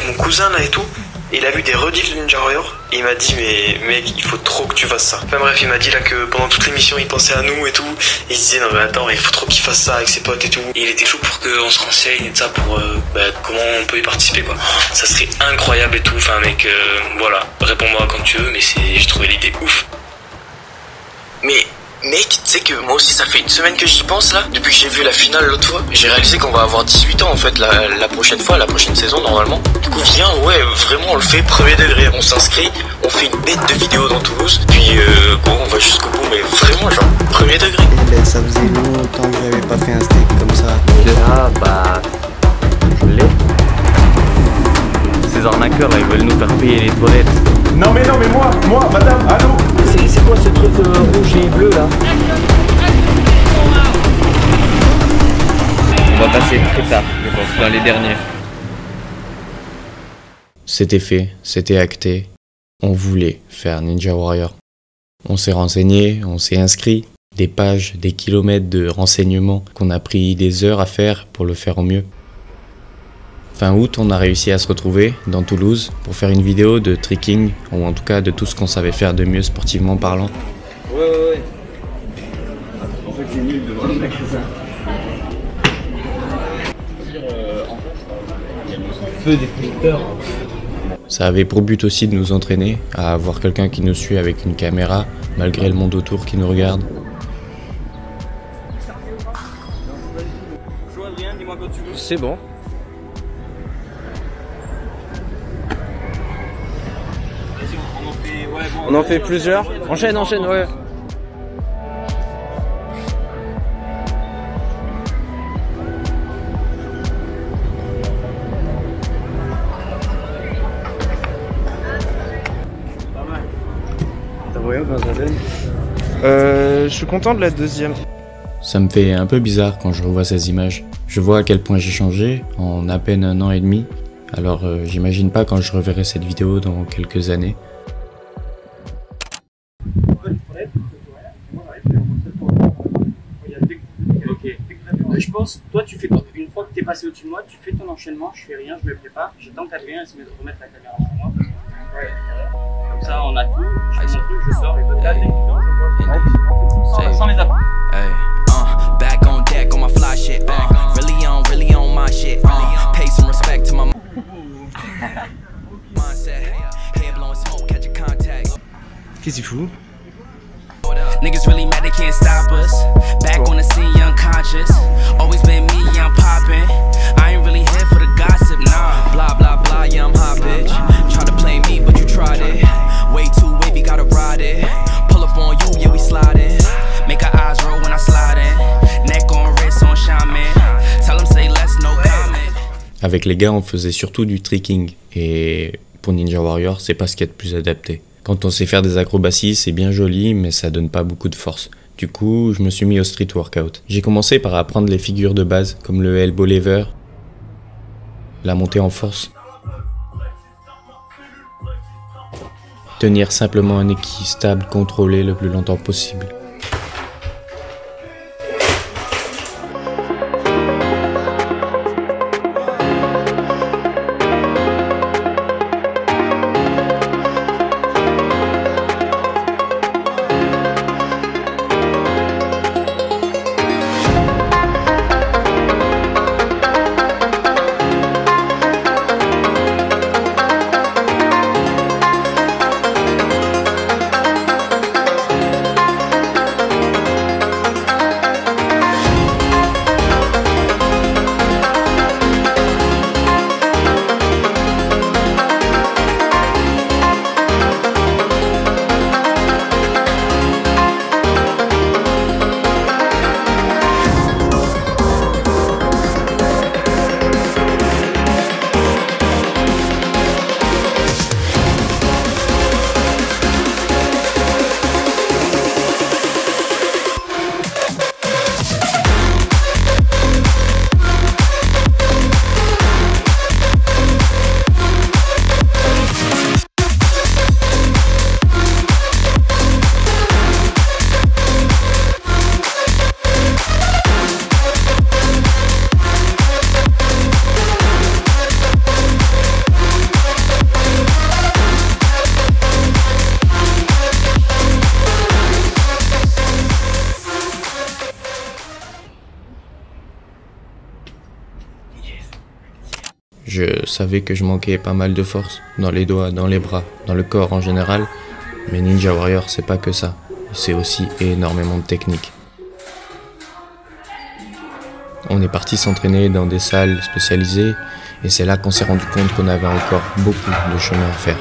avec mon cousin là et tout. Et il a vu des rediffs de Ninja Warrior et il m'a dit mais mec il faut trop que tu fasses ça. Enfin bref il m'a dit là que pendant toute l'émission il pensait à nous et tout. Et il se disait non mais attends il faut trop qu'il fasse ça avec ses potes et tout. Et il était chaud pour qu'on se renseigne et tout ça pour comment on peut y participer quoi. Ça serait incroyable et tout. Enfin mec voilà, réponds-moi quand tu veux mais j'ai trouvé l'idée ouf. Mais mec, tu sais que moi aussi ça fait une semaine que j'y pense là. Depuis que j'ai vu la finale l'autre fois, j'ai réalisé qu'on va avoir 18 ans en fait la prochaine fois, la prochaine saison normalement. Du coup viens, ouais vraiment on le fait premier degré, on s'inscrit, on fait une bête de vidéos dans Toulouse, puis on va jusqu'au bout mais vraiment genre premier degré. Eh ben ça faisait longtemps que j'avais pas fait un steak comme ça. Ah bah je l'ai. Ces arnaqueurs là ils veulent nous faire payer les toilettes. Non mais moi, madame, allô. C'est quoi ce truc rouge et bleu là? On va passer très tard, je pense, dans les derniers. C'était fait, c'était acté. On voulait faire Ninja Warrior. On s'est renseigné, on s'est inscrit. Des pages, des kilomètres de renseignements qu'on a pris des heures à faire pour le faire au mieux. Fin août, on a réussi à se retrouver dans Toulouse pour faire une vidéo de tricking, ou en tout cas de tout ce qu'on savait faire de mieux sportivement parlant. Ouais. En fait, c'est nul devant le magasin. Feu des projecteurs. Ça avait pour but aussi de nous entraîner à avoir quelqu'un qui nous suit avec une caméra, malgré le monde autour qui nous regarde. C'est bon. On en fait plusieurs. Enchaîne, ouais. T'as voyant comment ça donne? Je suis content de la deuxième. Ça me fait un peu bizarre quand je revois ces images. Je vois à quel point j'ai changé en à peine 1 an et demi. Alors j'imagine pas quand je reverrai cette vidéo dans quelques années. Je pense, toi tu fais une fois que tu es passé au-dessus de moi, tu fais ton enchaînement, je fais rien, je me prépare, j'attends que t'adviennes et se remettre la caméra sur moi. Comme ça on a tout, je fais mon truc, je sors et toi t'as des sans les appuis. Back on deck on my fly shit, really on my shit, pay some respect to my mindset, head blowing smoke, catch a contact. Qu'est-ce qu'il fout? Niggas really mad they can't stop us. Back on the scene, young conscious. Always been me, yeah, I'm poppin'. I ain't really here for the gossip, nah. Blah blah blah, yeah, I'm hot, bitch. Try to play me, but you tried it. Way too wavy, gotta ride it. Pull up on you, yeah, we sliding. Make our eyes roll when I slide in. Neck on wrist on shaman. Tell them say less, no comment. Avec les gars, on faisait surtout du tricking. Et pour Ninja Warrior, c'est pas ce qu'il y a de plus adapté. Quand on sait faire des acrobaties, c'est bien joli, mais ça donne pas beaucoup de force. Du coup, je me suis mis au street workout. J'ai commencé par apprendre les figures de base, comme le elbow lever, la montée en force, tenir simplement un équilibre stable, contrôlé le plus longtemps possible. Je savais que je manquais pas mal de force dans les doigts, dans les bras, dans le corps en général. Mais Ninja Warrior, c'est pas que ça. C'est aussi énormément de technique. On est parti s'entraîner dans des salles spécialisées et c'est là qu'on s'est rendu compte qu'on avait encore beaucoup de chemin à faire.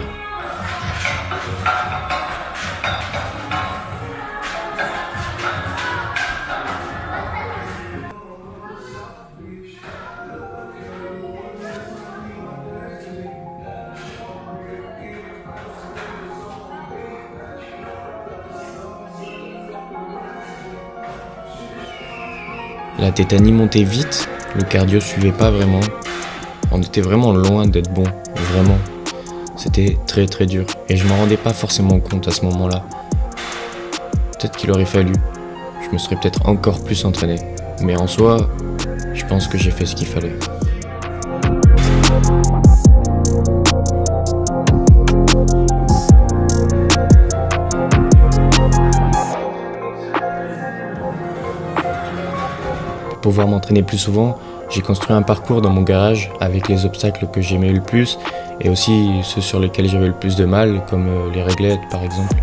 La tétanie montait vite, le cardio suivait pas vraiment. On était vraiment loin d'être bon, vraiment. C'était très très dur et je m'en rendais pas forcément compte à ce moment-là. Peut-être qu'il aurait fallu, je me serais peut-être encore plus entraîné. Mais en soi, je pense que j'ai fait ce qu'il fallait. Pour pouvoir m'entraîner plus souvent, j'ai construit un parcours dans mon garage avec les obstacles que j'aimais le plus et aussi ceux sur lesquels j'avais le plus de mal, comme les réglettes par exemple.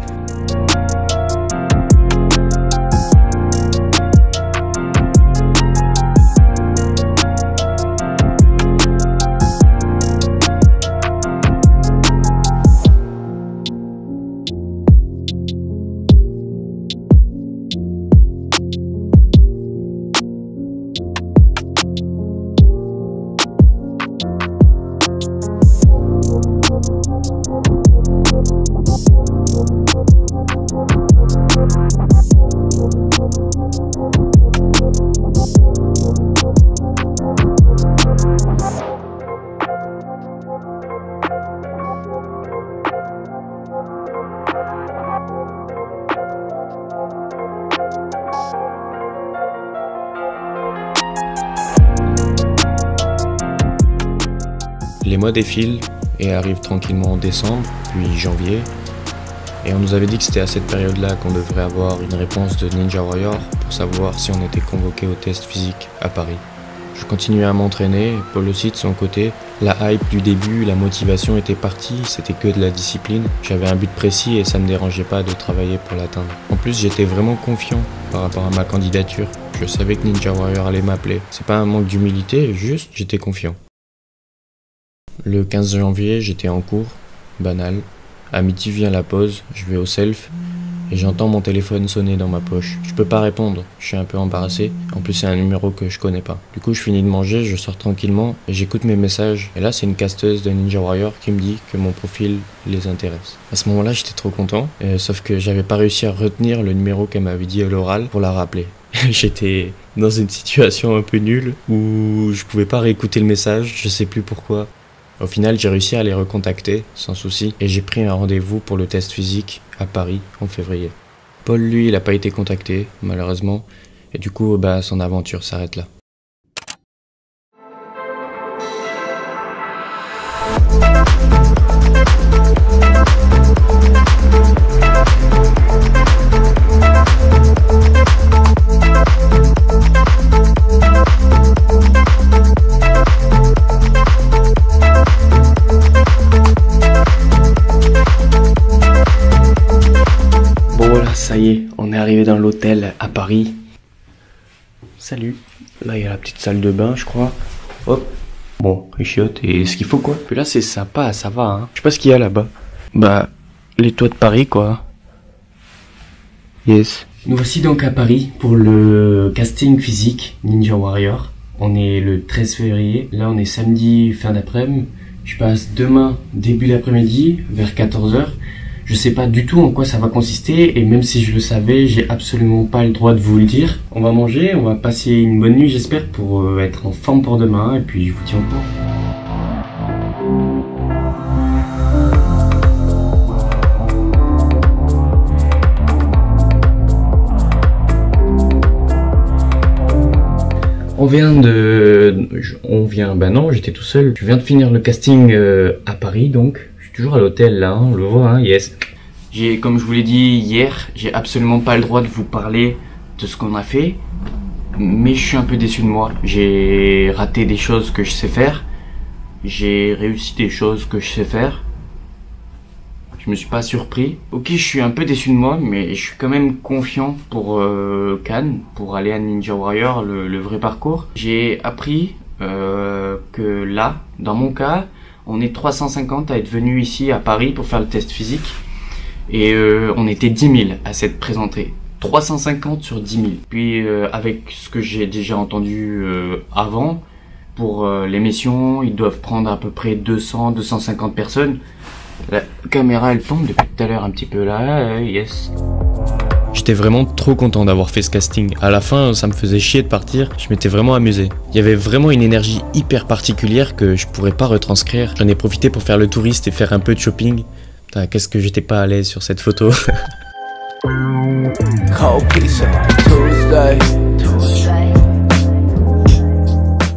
Les mois défilent et arrivent tranquillement en décembre, puis janvier. Et on nous avait dit que c'était à cette période-là qu'on devrait avoir une réponse de Ninja Warrior pour savoir si on était convoqué au test physique à Paris. Je continuais à m'entraîner, Paul aussi de son côté. La hype du début, la motivation était partie, c'était que de la discipline. J'avais un but précis et ça me dérangeait pas de travailler pour l'atteindre. En plus, j'étais vraiment confiant par rapport à ma candidature. Je savais que Ninja Warrior allait m'appeler. C'est pas un manque d'humilité, juste j'étais confiant. Le 15 janvier, j'étais en cours, banal. À midi vient la pause, je vais au self et j'entends mon téléphone sonner dans ma poche. Je peux pas répondre, je suis un peu embarrassé. En plus, c'est un numéro que je connais pas. Du coup, je finis de manger, je sors tranquillement et j'écoute mes messages. Et là, c'est une casteuse de Ninja Warrior qui me dit que mon profil les intéresse. À ce moment-là, j'étais trop content, sauf que j'avais pas réussi à retenir le numéro qu'elle m'avait dit à l'oral pour la rappeler. J'étais dans une situation un peu nulle où je pouvais pas réécouter le message, je sais plus pourquoi. Au final, j'ai réussi à les recontacter, sans souci, et j'ai pris un rendez-vous pour le test physique à Paris, en février. Paul, lui, il n'a pas été contacté, malheureusement, et du coup, son aventure s'arrête là. Ça y est, on est arrivé dans l'hôtel à Paris. Salut. Là, il y a la petite salle de bain, je crois. Hop. Bon, il chiotte et ce qu'il faut, quoi. Puis là, c'est sympa, ça va, hein. Je sais pas ce qu'il y a là-bas. Les toits de Paris, quoi. Yes. Nous voici donc à Paris pour le casting physique Ninja Warrior. On est le 13 février. Là, on est samedi fin d'après-midi. Je passe demain, début d'après-midi, vers 14h. Je sais pas du tout en quoi ça va consister et même si je le savais, j'ai absolument pas le droit de vous le dire. On va manger, on va passer une bonne nuit j'espère pour être en forme pour demain et puis je vous tiens au courant. Non, j'étais tout seul. Je viens de finir le casting à Paris donc. Toujours à l'hôtel là, on le voit, hein, yes. Comme je vous l'ai dit hier, j'ai absolument pas le droit de vous parler de ce qu'on a fait, mais je suis un peu déçu de moi. J'ai raté des choses que je sais faire, J'ai réussi des choses que je sais faire. Je me suis pas surpris. Ok, je suis un peu déçu de moi, mais je suis quand même confiant pour Cannes, pour aller à Ninja Warrior, le vrai parcours. J'ai appris que là, dans mon cas, on est 350 à être venus ici à Paris pour faire le test physique. Et on était 10 000 à s'être présentés. 350 sur 10 000. Puis avec ce que j'ai déjà entendu avant, pour l'émission, ils doivent prendre à peu près 200-250 personnes. La caméra elle tombe depuis tout à l'heure un petit peu là, yes. J'étais vraiment trop content d'avoir fait ce casting. À la fin, ça me faisait chier de partir, je m'étais vraiment amusé. Il y avait vraiment une énergie hyper particulière que je pourrais pas retranscrire. J'en ai profité pour faire le touriste et faire un peu de shopping. Putain, qu'est-ce que j'étais pas à l'aise sur cette photo.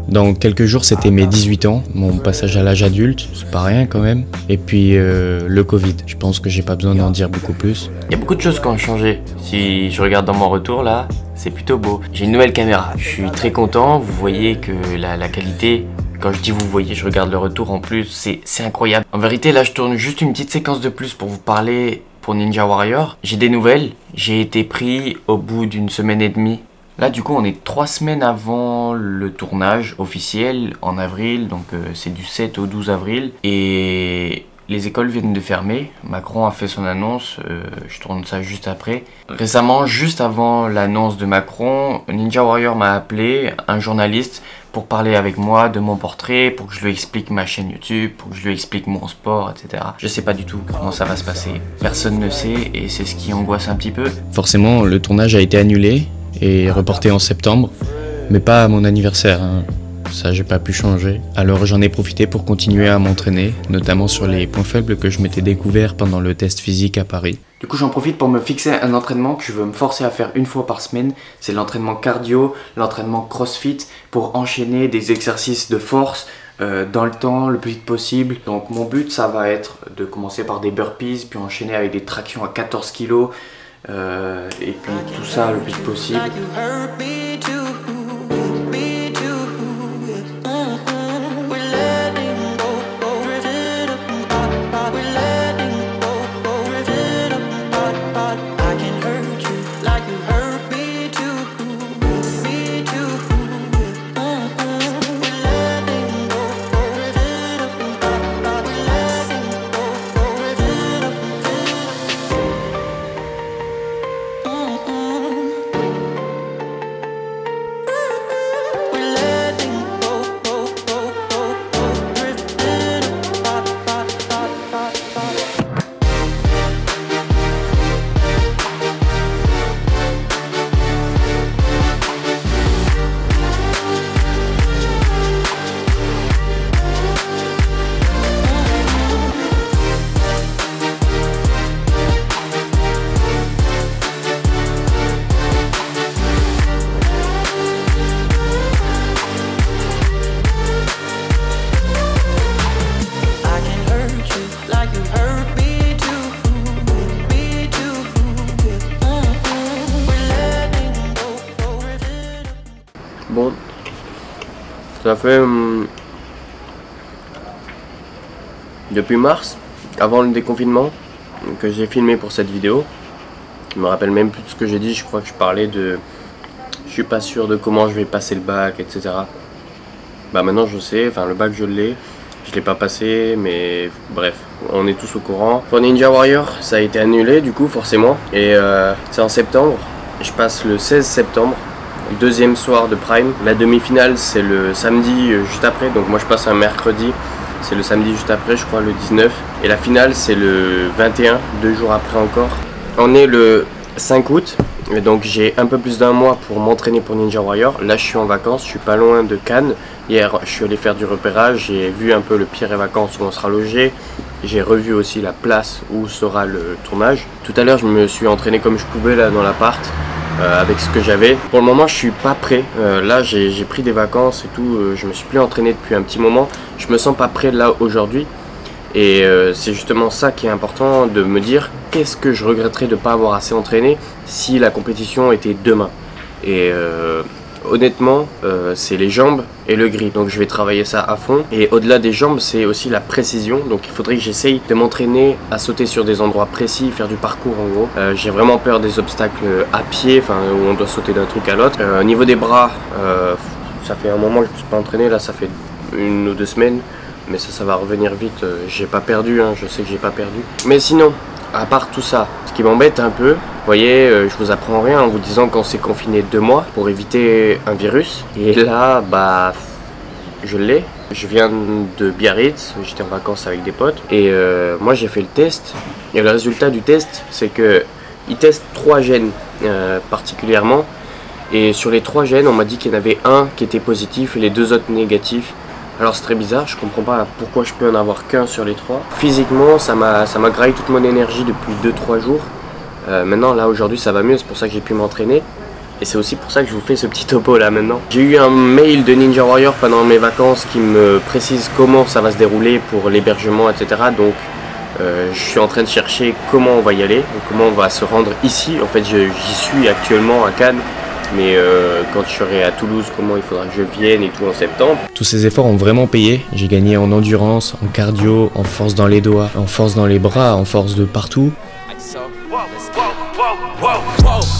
Dans quelques jours, c'était mes 18 ans, mon passage à l'âge adulte, c'est pas rien quand même. Et puis le Covid, je pense que j'ai pas besoin d'en dire beaucoup plus. Il y a beaucoup de choses qui ont changé. Si je regarde dans mon retour là, c'est plutôt beau. J'ai une nouvelle caméra, je suis très content. Vous voyez que la qualité, quand je dis vous voyez, je regarde le retour en plus, c'est incroyable. En vérité là, je tourne juste une petite séquence de plus pour vous parler pour Ninja Warrior. J'ai des nouvelles, j'ai été pris au bout d'une semaine et demie. Là du coup on est 3 semaines avant le tournage officiel en avril, donc c'est du 7 au 12 avril et les écoles viennent de fermer. Macron a fait son annonce, je tourne ça juste après. Récemment, juste avant l'annonce de Macron, Ninja Warrior m'a appelé, un journaliste, pour parler avec moi de mon portrait, pour que je lui explique ma chaîne YouTube, pour que je lui explique mon sport, etc. Je sais pas du tout comment ça va se passer, personne ne sait et c'est ce qui angoisse un petit peu. Forcément le tournage a été annulé et reporté en septembre, mais pas à mon anniversaire, hein. Ça j'ai pas pu changer. Alors j'en ai profité pour continuer à m'entraîner, notamment sur les points faibles que je m'étais découvert pendant le test physique à Paris. Du coup j'en profite pour me fixer un entraînement que je veux me forcer à faire une fois par semaine. C'est l'entraînement cardio, l'entraînement crossfit, pour enchaîner des exercices de force dans le temps le plus vite possible. Donc mon but ça va être de commencer par des burpees, puis enchaîner avec des tractions à 14 kg. Et puis tout ça le plus vite possible. Bon, ça fait depuis mars, avant le déconfinement, que j'ai filmé pour cette vidéo. Je me rappelle même plus de ce que j'ai dit, je crois que je parlais de... Je suis pas sûr de comment je vais passer le bac, etc. Bah maintenant je sais, enfin le bac je l'ai pas passé, mais bref, on est tous au courant. Pour Ninja Warrior, ça a été annulé du coup forcément, et c'est en septembre, je passe le 16 septembre. Deuxième soir de Prime. La demi-finale c'est le samedi juste après, donc moi je passe un mercredi, c'est le samedi juste après, je crois le 19. Et la finale c'est le 21, 2 jours après encore. On est le 5 août, et donc j'ai un peu plus d'un mois pour m'entraîner pour Ninja Warrior. Là je suis en vacances, je suis pas loin de Cannes. Hier je suis allé faire du repérage, j'ai vu un peu le Pierre et Vacances où on sera logé. J'ai revu aussi la place où sera le tournage. Tout à l'heure je me suis entraîné comme je pouvais là dans l'appart. Avec ce que j'avais. Pour le moment je suis pas prêt, là j'ai pris des vacances et tout, je me suis plus entraîné depuis un petit moment, je me sens pas prêt là aujourd'hui et c'est justement ça qui est important, de me dire qu'est-ce que je regretterais de pas avoir assez entraîné si la compétition était demain. Et Honnêtement, c'est les jambes et le grip, donc je vais travailler ça à fond. Et au-delà des jambes, c'est aussi la précision, donc il faudrait que j'essaye de m'entraîner à sauter sur des endroits précis, faire du parcours en gros. J'ai vraiment peur des obstacles à pied, enfin où on doit sauter d'un truc à l'autre. Au niveau des bras, ça fait un moment que je ne me suis pas entraîné, là ça fait 1 ou 2 semaines, mais ça va revenir vite. J'ai pas perdu, hein, je sais que j'ai pas perdu. Mais sinon, à part tout ça, ce qui m'embête un peu, vous voyez, je vous apprends rien en vous disant qu'on s'est confiné 2 mois pour éviter un virus. Et là, bah, je l'ai. Je viens de Biarritz, j'étais en vacances avec des potes. Et moi, j'ai fait le test. Et le résultat du test, c'est que ils testent 3 gènes particulièrement. Et sur les 3 gènes, on m'a dit qu'il y en avait un qui était positif et les 2 autres négatifs. Alors c'est très bizarre, je comprends pas pourquoi je peux en avoir qu'un sur les 3. Physiquement, ça m'a graillé toute mon énergie depuis 2-3 jours. Maintenant, là, aujourd'hui, ça va mieux, c'est pour ça que j'ai pu m'entraîner. Et c'est aussi pour ça que je vous fais ce petit topo là maintenant. J'ai eu un mail de Ninja Warrior pendant mes vacances qui me précise comment ça va se dérouler pour l'hébergement, etc. Donc je suis en train de chercher comment on va y aller, comment on va se rendre ici. En fait, j'y suis actuellement à Cannes. Mais quand je serai à Toulouse, comment il faudra que je vienne et tout en septembre. Tous ces efforts ont vraiment payé. J'ai gagné en endurance, en cardio, en force dans les doigts, en force dans les bras, en force de partout.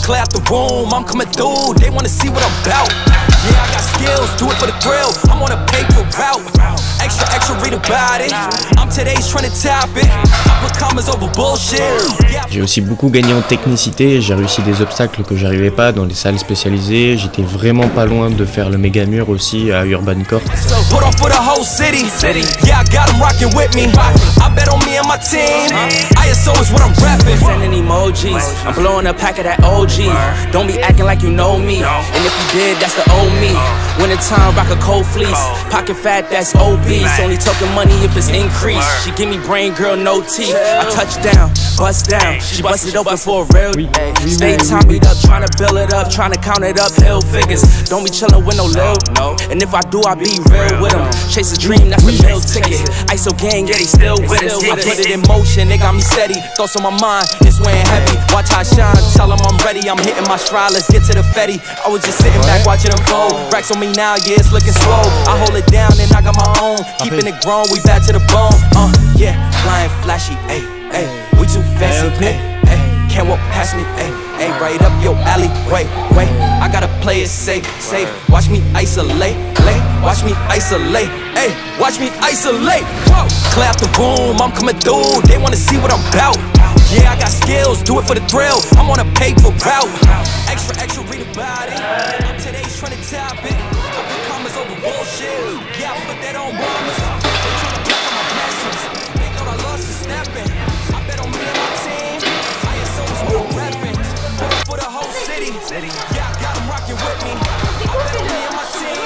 Clear out the room, I'm coming through. They wanna see what I'm about. Yeah, I got skills, do it for the thrill. I'm on a paper route. Extra, read about it. I'm today's trying to top it. I put commas over bullshit. J'ai aussi beaucoup gagné en technicité. J'ai réussi des obstacles que j'arrivais pas dans les salles spécialisées. J'étais vraiment pas loin de faire le méga mur aussi à Urban Court. Put on for the whole city. Yeah, I got them rocking with me. I bet on me and my team. ISO is what I'm rapping. Sending emojis. I'm blowing a pack of that OG. Don't be acting like you know me. And if you did, that's the old me. Winter time, rock a cold fleece. Pocket fat, that's obese. Only talking money if it's increased. She give me brain, girl, no teeth. I touch down, bust down. She busted open for a real. Stay timed up, trying to build it up, trying to count it up, hill figures. Don't be chillin' with no lil. And if I do, I be real with them. Chase a dream, that's a meal ticket. ISO gang, yeah, they still with us. I put it in motion, they got me steady. Thoughts on my mind, it's weighing heavy. Watch how I shine, tell them I'm ready. I'm hitting my stride, let's get to the Fetty. I was just sitting back watching them fold. Racks on me now, yeah, it's looking slow. I hold it down and I got my own. Keeping it grown, we bad to the bone. Yeah, flying flashy, ayy, ayy. We too fancy, ayy, ayy. Can't walk past me, ayy, ayy. Right up your alley, wait, I gotta play it safe, safe. Watch me isolate, watch me isolate, ayy. Watch me isolate. Whoa. Clear out the room, I'm coming through. They wanna see what I'm about. Yeah, I got skills, do it for the thrill. I'm on a paper route. Extra, read about it. I'm today's trying to top it. I put commas over bullshit. Yeah, I put that on promise. They tryna block out my blessings. They thought I lost is snapping. I bet on me and my team. ISO is what I'm rapping. Put it for the whole city. Yeah, I got them rocking with me. I bet on me and my team.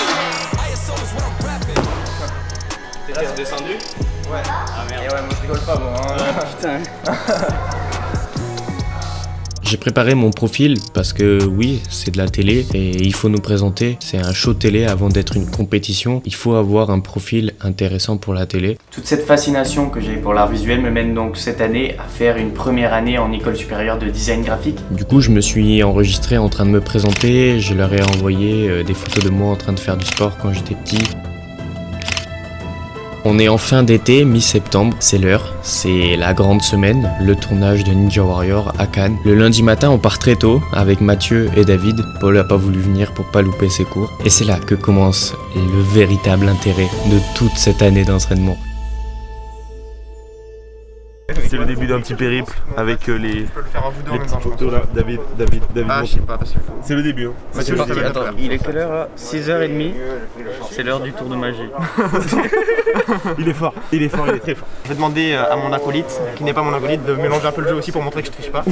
ISO is what I'm rapping. T'es redescendu? Ouais. Ah merde. Et ouais, moi je rigole pas, moi. Hein. Putain. J'ai préparé mon profil parce que oui, c'est de la télé et il faut nous présenter. C'est un show télé avant d'être une compétition. Il faut avoir un profil intéressant pour la télé. Toute cette fascination que j'ai pour l'art visuel me mène donc cette année à faire une première année en école supérieure de design graphique. Du coup, je me suis enregistré en train de me présenter. Je leur ai envoyé des photos de moi en train de faire du sport quand j'étais petit. On est en fin d'été, mi-septembre, c'est l'heure, c'est la grande semaine, le tournage de Ninja Warrior à Cannes. Le lundi matin, on part très tôt avec Mathieu et David. Paul n'a pas voulu venir pour pas louper ses cours. Et c'est là que commence le véritable intérêt de toute cette année d'entraînement. C'est le début d'un petit périple avec les petits photos là. David. Ah, je sais pas, c'est le début. Hein. Mathieu, Attends, il est quelle heure là? 6h30. C'est l'heure du tour de magie. Il est fort, il est très fort. je vais demander à mon acolyte, qui n'est pas mon acolyte, de mélanger un peu le jeu aussi pour montrer que je triche pas.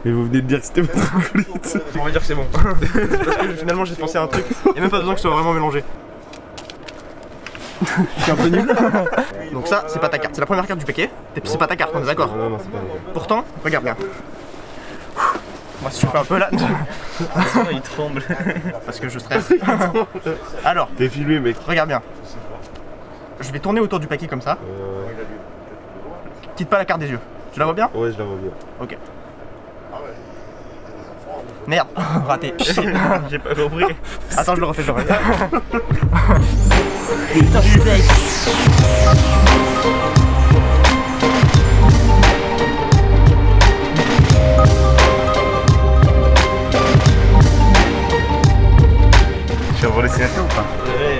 Mais vous venez de dire que c'était votre acolyte. On va dire que c'est bon. Parce que finalement j'ai pensé à un truc, il n'y a même pas besoin que ce soit vraiment mélangé. Je suis un peu nul. Donc ça, c'est pas ta carte, c'est la première carte du paquet. C'est pas ta carte, on est d'accord? Non, c'est pas d'accord. Pourtant, regarde bien. Moi si je fais un peu là. Il tremble. Parce que je stresse. Alors, t'es filmé mec. regarde bien. Je vais tourner autour du paquet comme ça. Quitte pas la carte des yeux. Tu la vois bien? Ouais, je la vois bien. Ok. Merde, raté. J'ai pas compris. Attends, je le refais, Putain, je suis bête. Je suis un bon dessinateur ou pas? Ouais.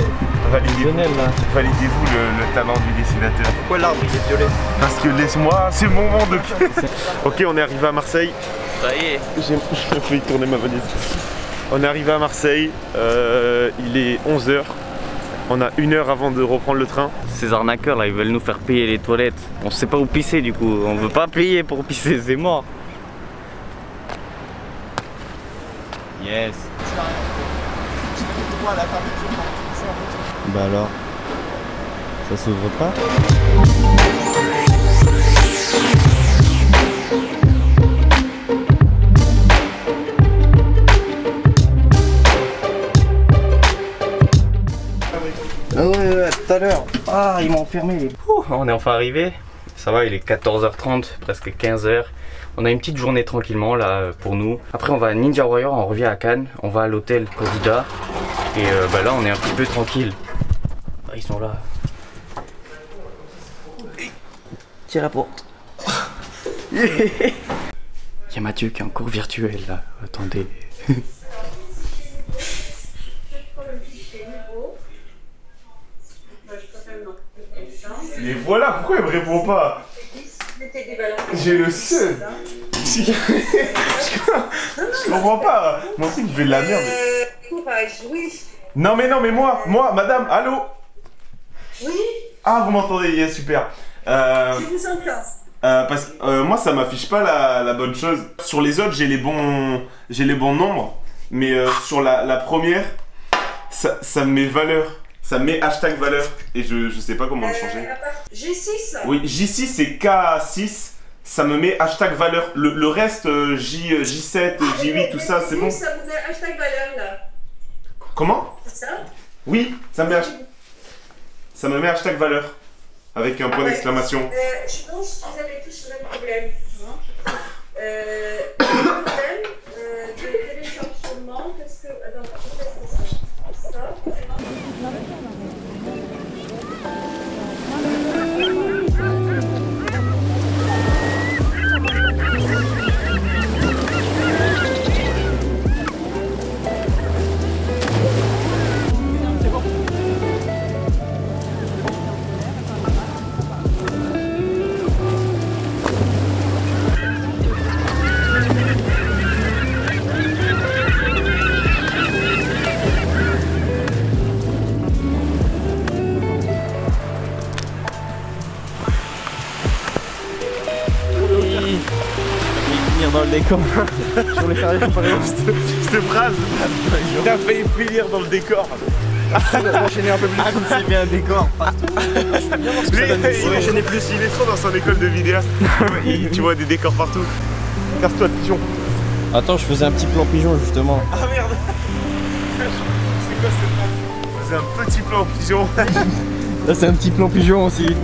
Validez-vous le talent du dessinateur. Pourquoi l'arbre il est violet? Parce que laisse-moi, c'est mon moment de... Ok, on est arrivé à Marseille. Ça y est. J'ai failli tourner ma valise. On est arrivé à Marseille, il est 11h. On a 1 heure avant de reprendre le train. Ces arnaqueurs là, ils veulent nous faire payer les toilettes. On sait pas où pisser du coup, on veut pas payer pour pisser, c'est mort. Yes. Bah alors, ça s'ouvre pas? Ah ouais, tout à l'heure. Ah, ils m'ont enfermé. On est enfin arrivé. Ça va, il est 14h30, presque 15h. On a une petite journée tranquillement là pour nous. Après on va à Ninja Warrior, on revient à Cannes, on va à l'hôtel Corrida. Et bah là on est un petit peu tranquille. Ah, ils sont là. Tiens la porte. Il y a Mathieu qui est en cours virtuel là. Attendez. Mais voilà, pourquoi il me répond pas? J'ai le seul. Je comprends pas. Mon truc il fait de la merde. Courage, oui. Non mais moi, madame, allô? Oui. Ah vous m'entendez, yeah, super. Je vous entends. Parce que moi ça m'affiche pas la bonne chose. Sur les autres j'ai les bons nombres, mais sur la première ça me met valeur. Ça me met hashtag valeur et je sais pas comment le changer. J6. Oui, J6 c'est K6, ça me met hashtag valeur. Le reste, J7, J8, tout ça, c'est bon. Ça vous met hashtag valeur là. Comment? C'est ça? Oui, ça me met hashtag valeur. Avec un point d'exclamation. Je pense que vous avez tous le même problème. Le problème de téléchargement, parce que. Attends, peut-être ça. Dans le décor. Je voulais faire cette phrase, il a failli finir dans le décor. Enchaîner un peu plus. C'est bien un décor partout. Il enchaînait plus, il est trop dans son école de vidéaste. Tu vois des décors partout. Casse-toi le pigeon. Attends, je faisais un petit plan pigeon justement. Ah merde. C'est quoi cette phrase? C'est un petit plan pigeon. Là c'est un petit plan pigeon aussi.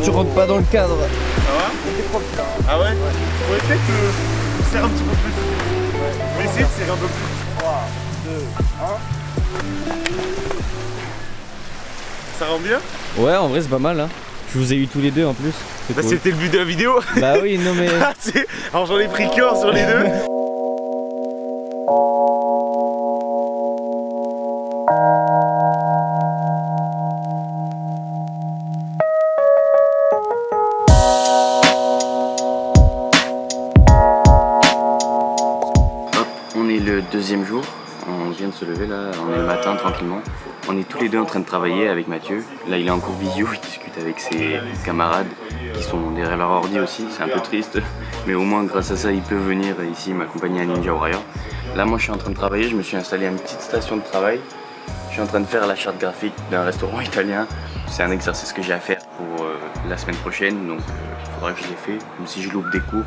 Tu rentres pas dans le cadre. Ça va? Ah ouais? On va peut-être serrer un petit peu plus. On va essayer de serrer un peu plus. 3, 2, 1. Ça rend bien? Ouais, en vrai c'est pas mal hein. Je vous ai eu tous les deux en plus. Bah cool. C'était le but de la vidéo. Bah oui, non mais... Alors j'en ai pris qu'un sur les deux. Le deuxième jour, on vient de se lever là, on est le matin tranquillement. On est tous les deux en train de travailler avec Mathieu. Là il est en cours visio, il discute avec ses camarades qui sont derrière leur ordi aussi, c'est un peu triste. Mais au moins grâce à ça il peut venir ici m'accompagner à Ninja Warrior. Là moi je suis en train de travailler, je me suis installé à une petite station de travail. Je suis en train de faire la charte graphique d'un restaurant italien. C'est un exercice que j'ai à faire pour la semaine prochaine, donc il faudra que je l'ai fait, même si je loupe des cours.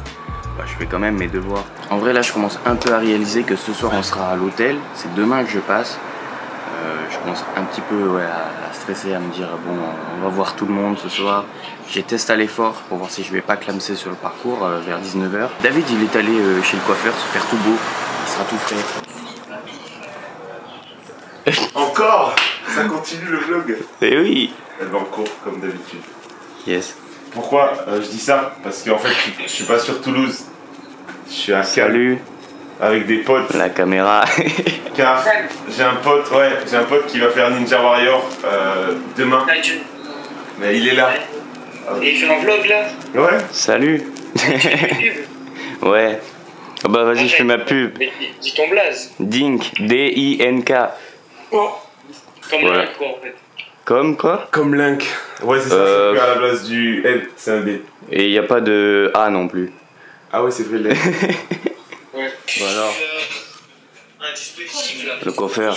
Bah, je fais quand même mes devoirs. En vrai là je commence un peu à réaliser que ce soir on sera à l'hôtel, c'est demain que je passe. je commence un petit peu à stresser, à me dire bon, on va voir tout le monde ce soir. J'ai testé à l'effort pour voir si je vais pas clamser sur le parcours vers 19h. David, il est allé chez le coiffeur se faire tout beau. Il sera tout frais. Encore. Ça continue le vlog. Eh oui. Elle va en cours comme d'habitude. Yes. Pourquoi je dis ça? Parce qu'en fait, je suis pas sur Toulouse. Je suis à Salut. Avec des potes. La caméra. Car j'ai un pote qui va faire Ninja Warrior demain. Mais il est là. Et il fait un vlog là? Ouais. Salut. Ouais. Oh bah vas-y, je fais ma pub. Mais dis ton blaze. Dink. D-I-N-K. Oh. Comme voilà. Link quoi en fait. Comme quoi? Comme Link. Ouais, c'est ça, c'est à la place du L, c'est un D. Et il n'y a pas de A non plus. Ah ouais, c'est vrai, le L. Ouais. Voilà. Un dispositif là. Le coiffeur.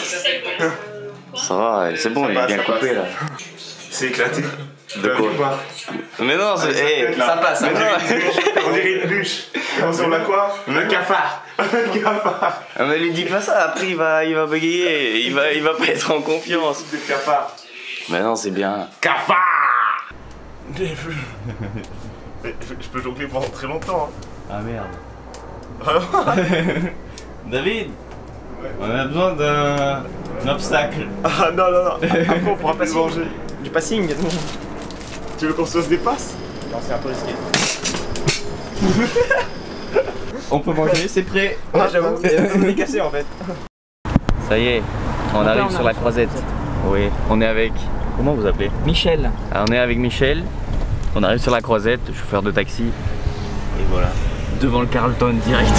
Ça va, c'est bon, il est bien coupé là. C'est éclaté. De quoi? Mais non, ça passe. On dirait une bûche. On ressemble à quoi? Un cafard. Un cafard. Ah mais lui dis pas ça, après il va bégayer, il va pas être en confiance. Des cafards. Mais non, c'est bien. Cafard. Je peux jongler pendant très longtemps. Ah merde. David, on a besoin d'un obstacle. Ah non. Après on pourra pas se manger. Du passing. Tu veux qu'on se fasse des passes? Non, c'est un peu risqué. On peut manger, c'est prêt. Ah, j'avoue, on est cassé en fait. Ça y est, on arrive sur la croisette. Oui, on est avec... Comment vous appelez? Michel. Alors, on est avec Michel. On arrive sur la croisette, chauffeur de taxi. Et voilà, devant le Carlton direct.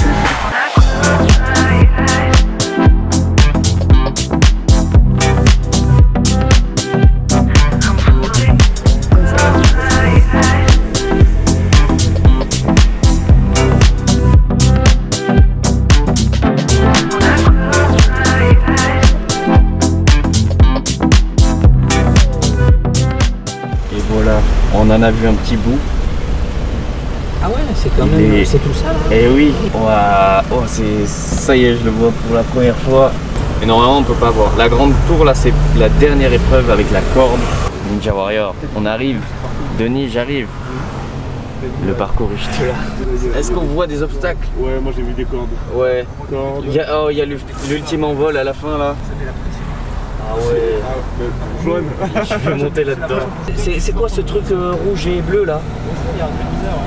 On en a vu un petit bout. Ah ouais, c'est quand même... C'est tout ça là? Eh oui, oh, ça y est, je le vois pour la première fois. Mais normalement on peut pas voir. La grande tour là, c'est la dernière épreuve avec la corde. Ninja Warrior. On arrive. Denis, j'arrive. Le parcours est juste là. Est-ce qu'on voit des obstacles? Ouais, moi j'ai vu des cordes. Ouais. Il y a l'ultime envol à la fin là. Ah ouais. Jaune. Je vais monter là-dedans. C'est quoi ce truc rouge et bleu là?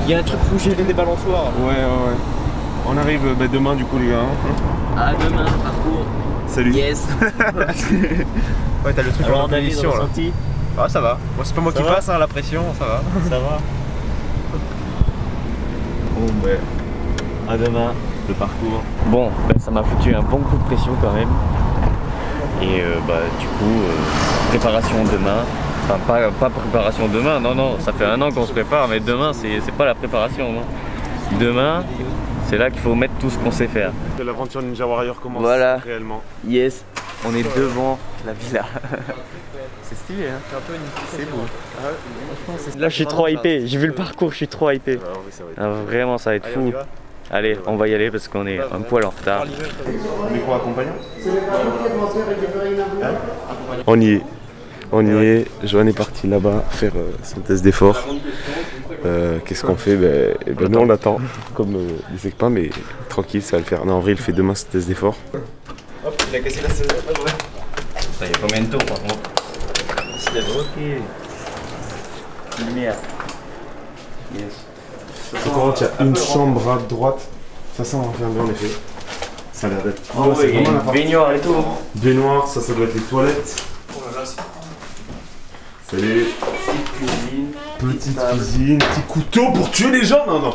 Il y a un truc rouge et bleu des balançoires. Ouais. On arrive demain du coup les gars. Ah demain, parcours. Salut. Yes. Ouais, t'as le truc alors en position là. Ah ça va. Moi c'est pas moi qui passe, hein, la pression, ça va. Ça va. Bon ouais. À demain, le parcours. Bon, ça m'a foutu un bon coup de pression quand même. Et du coup, préparation demain. Enfin, pas préparation demain, non, ça fait un an qu'on se prépare, mais demain, c'est pas la préparation. Non. Demain, c'est là qu'il faut mettre tout ce qu'on sait faire. L'aventure Ninja Warrior commence réellement. Yes, on est devant la villa. C'est stylé, hein. C'est beau. Là, je suis trop hypé. J'ai vu le parcours, je suis trop hypé. Vraiment, ça va être fou. Allez, on va y aller parce qu'on est un poil en retard. On est quoi, accompagnant? On y est. Joanne est partie là-bas faire son test d'effort. Qu'est-ce qu'on fait? Nous on attend, comme les ECPA, mais tranquille, ça va le faire. Non, en vrai, il fait demain ce test d'effort. Hop, il a cassé la saison. Ça y est, combien de tours par contre? Ok. Lumière. Yes. Par contre, il y a une chambre à droite. Ça sent bien en effet. Ça a l'air d'être. Oh ouais, il y a une baignoire et tout. Baignoire, ça doit être les toilettes. Salut. Petite cuisine, petit couteau pour tuer les gens. Non,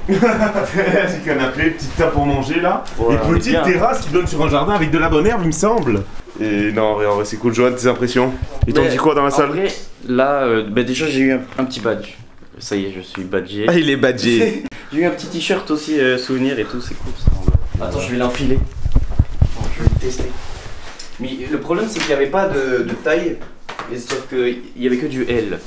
Petit canapé, petite table pour manger là. Et petite terrasse qui donne sur un jardin avec de la bonne herbe, il me semble. Et non, en vrai, c'est cool. Joanne, tes impressions? Ils t'ont dit quoi dans la salle? Vrai, là, déjà j'ai eu un petit badge. Ça y est, je suis badgé. Ah, il est badgé. J'ai eu un petit t-shirt aussi, souvenir et tout, c'est cool ça. Attends, je vais l'enfiler. Je vais le tester. Mais le problème, c'est qu'il n'y avait pas de taille, et sauf qu'il n'y avait que du L.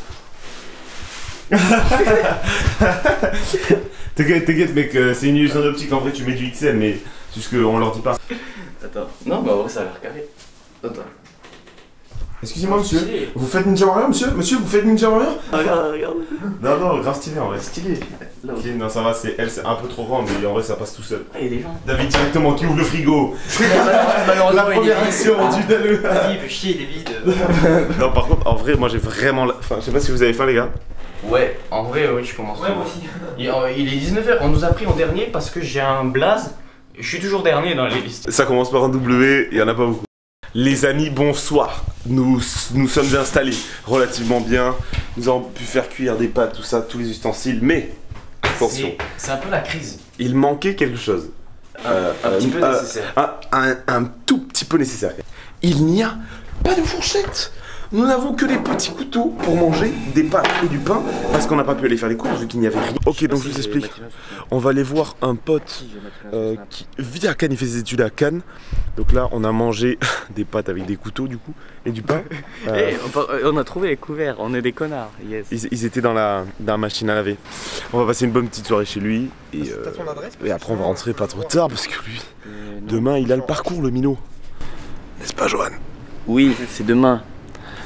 T'inquiète mec, c'est une illusion d'optique, en vrai tu mets du XL mais c'est juste qu'on leur dit pas. Attends, non mais en vrai ça a l'air carré. Attends. Excusez-moi monsieur, vous faites Ninja Warrior monsieur? Monsieur, vous faites Ninja Warrior? Regarde, regarde. Non, non, grave stylé en vrai. Stylé. Là, Ok, non ça va, c'est elle, c'est un peu trop grand, mais en vrai ça passe tout seul. Ah, il y a des gens. David directement qui ouvre le frigo. Malheureusement, La première action du Daleux. Vas-y, il fait chier, il est vide. Non par contre, en vrai, moi j'ai vraiment... Enfin, je sais pas si vous avez faim les gars. Ouais, en vrai, oui, je commence. Ouais, moi aussi. Il est 19h, on nous a pris en dernier parce que j'ai un blaze. Je suis toujours dernier dans les listes. Ça commence par un W, il y en a pas beaucoup. Les amis, bonsoir. Nous sommes installés relativement bien. Nous avons pu faire cuire des pâtes, tout ça, tous les ustensiles, mais attention, C'est un peu la crise. il manquait quelque chose. Un petit peu nécessaire. Un tout petit peu nécessaire. Il n'y a pas de fourchette. Nous n'avons que des petits couteaux pour manger des pâtes et du pain parce qu'on n'a pas pu aller faire les courses vu qu'il n'y avait rien. Ok, donc je vous explique. On va aller voir un pote qui vit à Cannes, il fait ses études à Cannes. Donc là, on a mangé des pâtes avec des couteaux du coup et du pain. On a trouvé les couverts, on est des connards. Yes. Ils étaient dans la machine à laver. On va passer une bonne petite soirée chez lui et après on va rentrer pas trop tard parce que lui, demain il a le parcours le minot. N'est-ce pas Johan? Oui, c'est demain.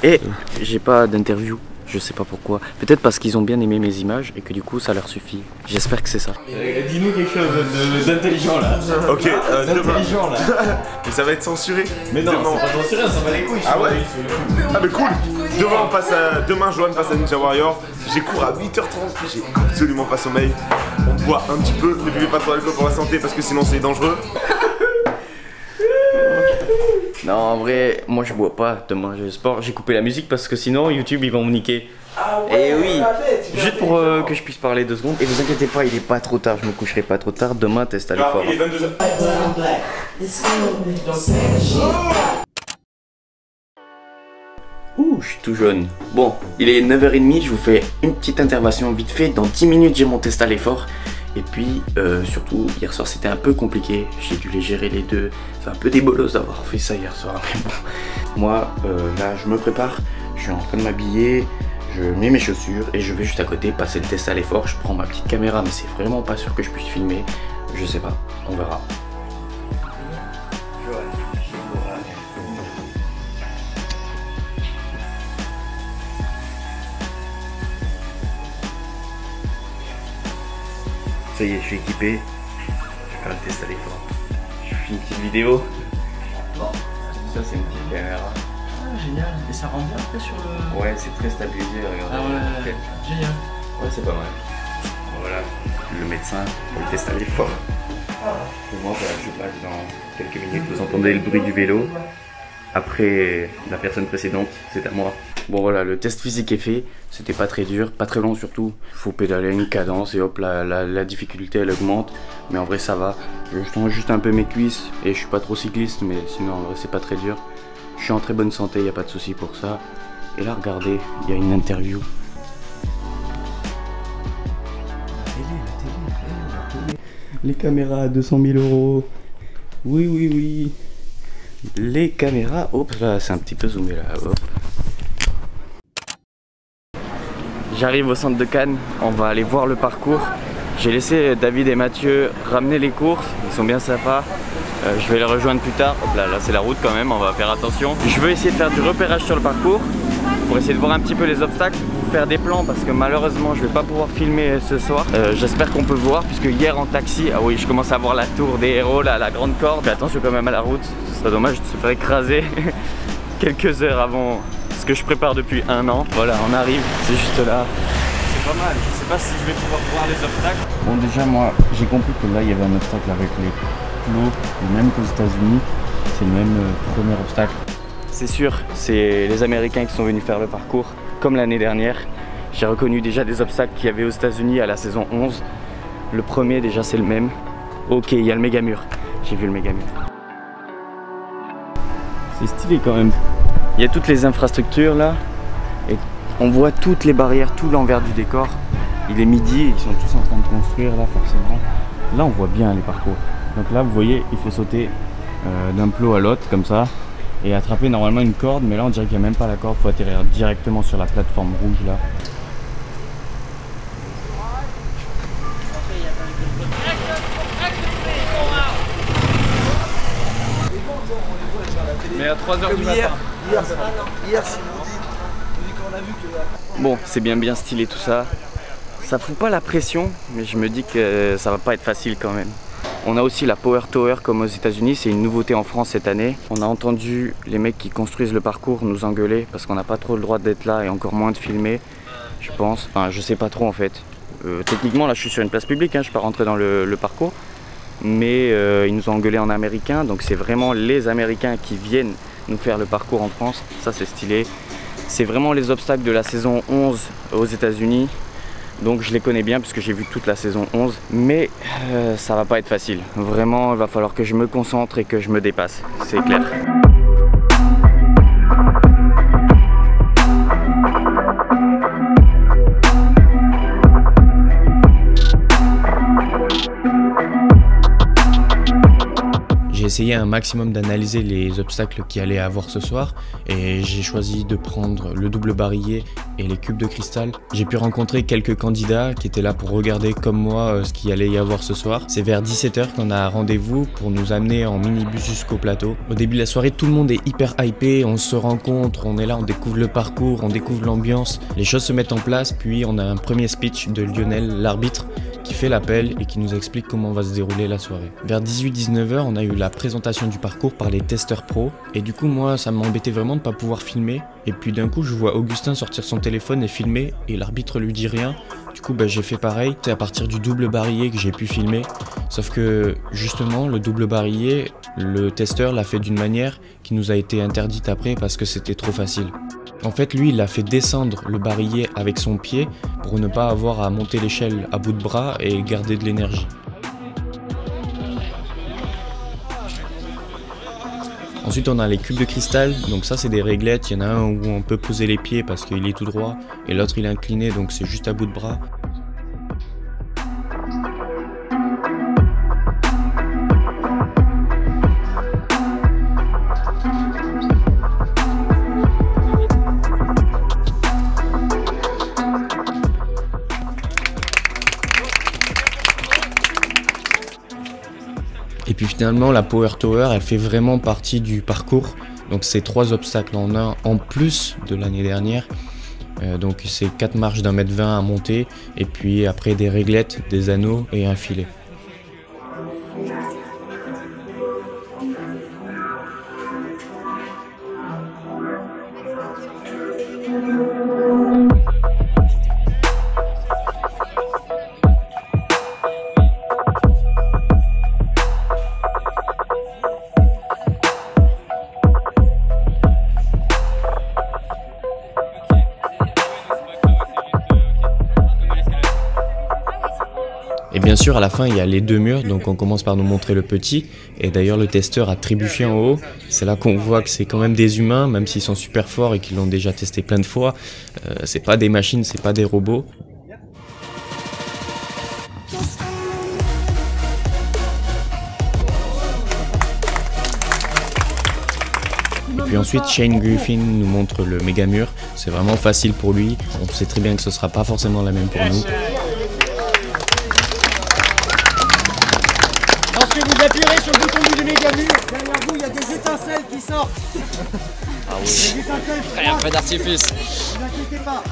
Et j'ai pas d'interview, je sais pas pourquoi. Peut-être parce qu'ils ont bien aimé mes images et que du coup ça leur suffit. J'espère que c'est ça. Dis-nous quelque chose d'intelligent là. Ok, d'intelligent là. Mais ça va être censuré. Mais non, c'est pas censuré, ça va les couilles. Ah ouais. Ah mais cool. Demain Johan passe à Ninja Warrior. J'ai cours à 8h30, j'ai absolument pas sommeil. On boit un petit peu, ne buvez pas trop d'alcool pour la santé parce que sinon c'est dangereux. Non, en vrai, moi je bois pas demain, j'ai le sport. J'ai coupé la musique parce que sinon YouTube ils vont me niquer. Ah ouais, et oui, juste pour que je puisse parler 2 secondes. Et vous inquiétez pas, il est pas trop tard, je me coucherai pas trop tard. Demain, test à l'effort. Il est 22h. Ouh, je suis tout jaune. Bon, il est 9h30, je vous fais une petite intervention vite fait. Dans 10 minutes, j'ai mon test à l'effort. Et puis, surtout, hier soir, c'était un peu compliqué. J'ai dû les gérer les deux. C'est un peu des bolos d'avoir fait ça hier soir. Mais bon, moi, là, je me prépare. Je suis en train de m'habiller. Je mets mes chaussures et je vais juste à côté passer le test à l'effort. Je prends ma petite caméra, mais c'est vraiment pas sûr que je puisse filmer. Je sais pas, on verra. Ça y est, je suis équipé. Je vais faire le test à l'effort. Je fais une petite vidéo. Bon, ça c'est une petite caméra. Ah, génial. Et ça rend bien après sur le... Ouais, c'est très stabilisé, regardez. Ah ouais, génial. Ouais, c'est pas mal. Voilà, le médecin pour le test à l'effort. Pour moi, voilà, je passe dans quelques minutes. Vous entendez le bruit du vélo. Après la personne précédente, c'est à moi. Bon voilà, le test physique est fait. C'était pas très dur, pas très long surtout. Faut pédaler une cadence et hop, la difficulté elle augmente. Mais en vrai ça va. Je sens juste un peu mes cuisses et je suis pas trop cycliste, mais sinon en vrai c'est pas très dur. Je suis en très bonne santé, y a pas de souci pour ça. Et là regardez, il y a une interview. Les caméras à 200 000 €. Oui, oui, oui. Les caméras. Hop, là, c'est un petit peu zoomé là. Hop. J'arrive au centre de Cannes. On va aller voir le parcours. J'ai laissé David et Mathieu ramener les courses. Ils sont bien sympas. Je vais les rejoindre plus tard. Hop là, là c'est la route quand même. On va faire attention. Je veux essayer de faire du repérage sur le parcours pour essayer de voir un petit peu les obstacles, faire des plans parce que malheureusement je vais pas pouvoir filmer ce soir. J'espère qu'on peut voir puisque hier en taxi, ah oui je commence à voir la tour des héros là, la grande corde. Fais attention quand même à la route, ce serait dommage de se faire écraser quelques heures avant ce que je prépare depuis 1 an. Voilà, on arrive, c'est juste là. C'est pas mal, je sais pas si je vais pouvoir voir les obstacles. Bon déjà moi j'ai compris que là il y avait un obstacle avec les plots, et même qu'aux États-Unis c'est le même premier obstacle. C'est sûr, c'est les Américains qui sont venus faire le parcours, comme l'année dernière. J'ai reconnu déjà des obstacles qu'il y avait aux États-Unis à la saison 11. Le premier déjà c'est le même. Ok, il y a le méga mur. J'ai vu le méga mur. C'est stylé quand même. Il y a toutes les infrastructures là. Et on voit toutes les barrières, tout l'envers du décor. Il est midi, ils sont tous en train de construire là forcément. Là on voit bien les parcours. Donc là vous voyez, il faut sauter d'un plot à l'autre comme ça. Et attraper normalement une corde, mais là on dirait qu'il n'y a même pas la corde, il faut atterrir directement sur la plateforme rouge là. Mais à 3h du matin. Hier, si on dit qu'on a vu que... Bon, c'est bien stylé tout ça. Ça fout pas la pression, mais je me dis que ça va pas être facile quand même. On a aussi la Power Tower comme aux États-Unis, c'est une nouveauté en France cette année. On a entendu les mecs qui construisent le parcours nous engueuler parce qu'on n'a pas trop le droit d'être là et encore moins de filmer, je pense. Enfin, je sais pas trop en fait. Techniquement, là je suis sur une place publique, hein, je ne suis pas rentré dans le parcours. Mais ils nous ont engueulé en américain, donc c'est vraiment les Américains qui viennent nous faire le parcours en France. Ça c'est stylé. C'est vraiment les obstacles de la saison 11 aux États-Unis. Donc je les connais bien puisque j'ai vu toute la saison 11. Mais ça va pas être facile. Vraiment, il va falloir que je me concentre et que je me dépasse. C'est clair. J'ai essayé un maximum d'analyser les obstacles qu'il allait avoir ce soir et j'ai choisi de prendre le double barillet et les cubes de cristal. J'ai pu rencontrer quelques candidats qui étaient là pour regarder comme moi ce qu'il allait y avoir ce soir. C'est vers 17 h qu'on a rendez-vous pour nous amener en minibus jusqu'au plateau. Au début de la soirée, tout le monde est hyper hypé, on se rencontre, on est là, on découvre le parcours, on découvre l'ambiance. Les choses se mettent en place, puis on a un premier speech de Lionel, l'arbitre, qui fait l'appel et qui nous explique comment va se dérouler la soirée. Vers 18-19 h, on a eu la présentation du parcours par les testeurs pro et du coup moi ça m'embêtait vraiment de ne pas pouvoir filmer et puis d'un coup je vois Augustin sortir son téléphone et filmer et l'arbitre lui dit rien. Du coup j'ai fait pareil, c'est à partir du double barillet que j'ai pu filmer, sauf que justement le double barillet, le testeur l'a fait d'une manière qui nous a été interdite après parce que c'était trop facile. En fait, lui, il a fait descendre le barillet avec son pied pour ne pas avoir à monter l'échelle à bout de bras et garder de l'énergie. Ensuite, on a les cubes de cristal, donc ça c'est des réglettes. Il y en a un où on peut poser les pieds parce qu'il est tout droit et l'autre il est incliné, donc c'est juste à bout de bras. Et puis finalement la Power Tower elle fait vraiment partie du parcours, donc c'est 3 obstacles en un en plus de l'année dernière, donc c'est 4 marches d'1,20 m à monter et puis après des réglettes, des anneaux et un filet. Et bien sûr à la fin il y a les 2 murs, donc on commence par nous montrer le petit et d'ailleurs le testeur a trébuché en haut. C'est là qu'on voit que c'est quand même des humains, même s'ils sont super forts et qu'ils l'ont déjà testé plein de fois. C'est pas des machines, c'est pas des robots. Et puis ensuite Shane Griffin nous montre le méga mur, c'est vraiment facile pour lui, on sait très bien que ce sera pas forcément la même pour nous. Lorsque vous appuierez sur le bouton du méga mur, derrière vous il y a des étincelles qui sortent. Ah oui. Des étincelles Rien fait d'artifice. Ne vous inquiétez pas.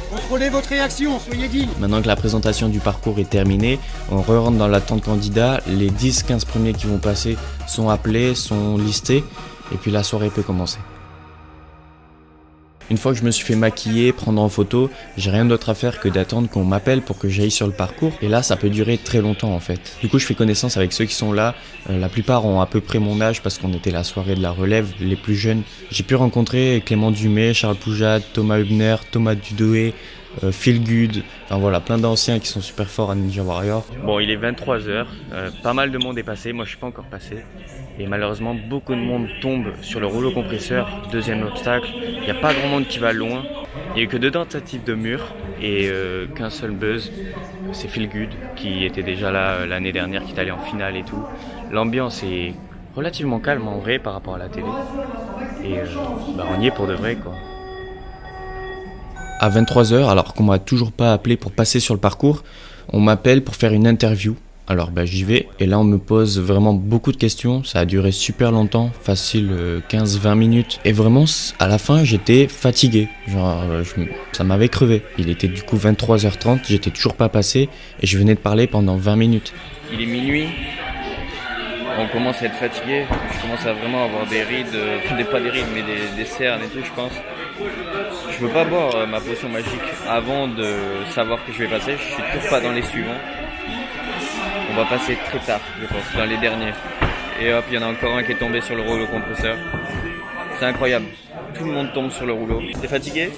Contrôlez votre réaction, soyez digne. Maintenant que la présentation du parcours est terminée, on re-rentre dans l'attente candidat. Les 10-15 premiers qui vont passer sont appelés, sont listés, et puis la soirée peut commencer. Une fois que je me suis fait maquiller, prendre en photo, j'ai rien d'autre à faire que d'attendre qu'on m'appelle pour que j'aille sur le parcours. Et là, ça peut durer très longtemps en fait. Du coup, je fais connaissance avec ceux qui sont là. La plupart ont à peu près mon âge parce qu'on était la soirée de la relève, les plus jeunes. J'ai pu rencontrer Clément Dumais, Charles Poujade, Thomas Hubner, Thomas Dudoé, Phil Good, enfin voilà, plein d'anciens qui sont super forts à Ninja Warrior. Bon, il est 23 h, pas mal de monde est passé, moi je suis pas encore passé. Et malheureusement, beaucoup de monde tombe sur le rouleau compresseur, deuxième obstacle. Il n'y a pas grand monde qui va loin. Il n'y a eu que 2 tentatives de mur et qu'un seul buzz. C'est Phil Good qui était déjà là l'année dernière, qui est allé en finale et tout. L'ambiance est relativement calme en vrai par rapport à la télé. Et on y est pour de vrai quoi. À 23 h, alors qu'on m'a toujours pas appelé pour passer sur le parcours, on m'appelle pour faire une interview. Alors bah j'y vais et là on me pose vraiment beaucoup de questions, ça a duré super longtemps, facile 15-20 minutes et vraiment à la fin j'étais fatigué, genre ça m'avait crevé. Il était du coup 23h30, j'étais toujours pas passé et je venais de parler pendant 20 minutes. Il est minuit, on commence à être fatigué, je commence à vraiment avoir des rides, pas des rides mais des cernes et tout je pense. Je veux pas boire ma potion magique avant de savoir que je vais passer, je suis toujours pas dans les suivants. On va passer très tard, je pense, dans les derniers. Et hop, il y en a encore un qui est tombé sur le rouleau compresseur. C'est incroyable. Tout le monde tombe sur le rouleau. T'es fatigué?